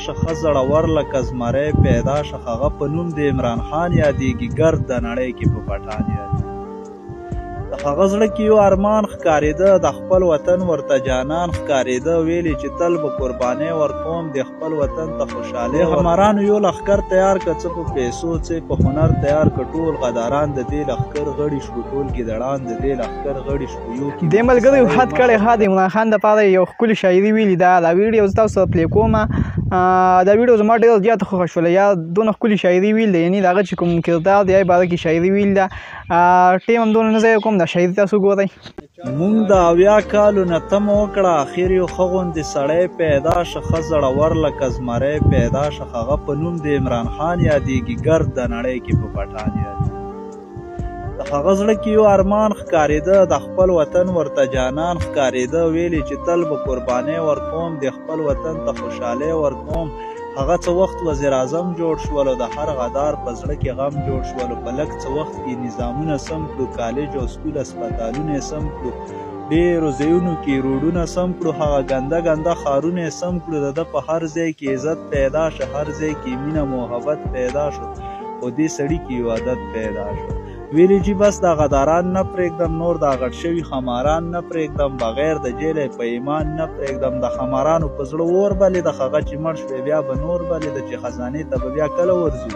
شه ښه زړور لکه زمری پیدا شه هغه په نوم د عمران خان یادېږي ګرد د نړۍ کې په پټان یادېږي د هغه زړه کې یو ارمان ښکارېده د خپل وطن ورته جانان ښکارېده ویلې چې تل به قربانۍ ورکوم د خپل وطن ته خوشحالۍ همارانو یو لښکر تیار کړه څه په پیسو څه په هنر تیار کړه ټول غداران د دې لښکر غړي شوو ټول ګیدړان د دې لښکر غړي شوو یو دې ملګرو حد کړی ښه د عمران خان دپاره یو ښکلې شاعري ویلې ده دا ویډیو زه تاسو ته پلی کوم دا ویډیو زما ډېره زیاته خوښه شوله یا دونه ښکلې شاعري ویل ده یعنې د هغه چې کوم کردار دی هغې باره کې شاعري ویل ده ټیم هم دونه نه ضایع کوم دا شاعري تاسو ګورئ مونږ د 80 کالو نه تمه وکړه اخر یو ښه غوندې سړی پیدا شه ښه زړور لکه زمری پیدا شه هغه په نوم د عمران خان یادېږي ګرد د نړۍ کې په پټان یادېږي د هغه زړه کې یو ارمان ښکارېده د خپل وطن ورته جانان ښکارېده ویلې چې تل به قربانۍ ورکوم د خپل وطن ته خوشحالۍ ورکوم هغه څه وخت وزیر اعظم جوړ شولو د هر غدار په زړه کې غم جوړ شولو په لږ څه وخت کې نظامونه سم کړو کالج او سکول اسپتالونه یې سم کړو ډېرو ځایونو کې روډونه سم کړو هغه ګنده ګنده ښارونه یې سم کړو د ده په هر ځای کې عزت پیدا شه هر ځای کې مینه محبت پیدا شو خو دې سړي کې یو عادت پیدا شو ویلې چې بس دا غداران نه پرېږدم نور دا غټ شوي خماران نه پرېږدم بغیر د جیله په ایمان نه پرېږدم د خمارانو په زړه اور بلې د هغه چې مړ شوی بیا به نور بلې د چې خزانې ته به بیا کله ورځو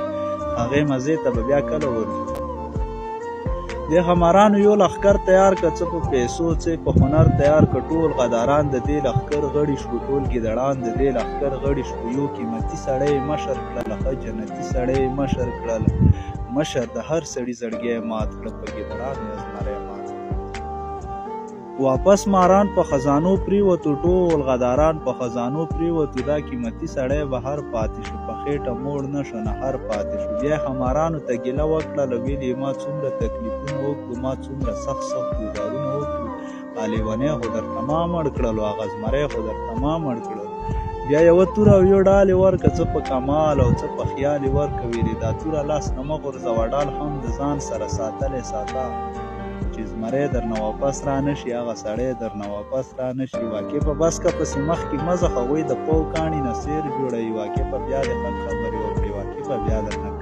هغې مزې ته به بیا کله ورځو د خمارانو یو لښکر تیار کړه څه په پیسو څه په هنر تیار کړه ټول غداران د دې لښکر غړي شوو ټول ګیدړان د دې لښکر غړي شوو یو قیمتي سړی مشر کړله ښه جنتي سړی مشر کړله مشر د هر سړي زړګی مات کړه په ګیدړانو یې زمری مات واپس ماران په خزانو پریوتو ټول غداران په خزانو پریوتو دا قیمتي سړی بهر پاتې شو په خېټه موړ نه شو نهر پاتې شو بیا خمارانو ته ګیله وکړله ویلې ما څومره تکلیفونه وکړو ما څومره سخت ګزارونه وکړو لیونی خو درته ما مړ کړلو هغه زمری خو درته ما مړ کړلو بیا یوه توره او یو ډال یې ورکړه څه په کمال او څه په خیال یې ورکړه ویلې دا توره لاس نه مه غورځوه ډال هم د ځان سره ساتلی ساته چې زمری درنه واپس را نه شي هغه سړی درنه واپس را نه شي واقع په بس که پسې مخکې مه ځه هغوی د پو کاڼي نه سیر جوړوي واقع په بیا د حق خبرې وکړې واقع په بیا درنه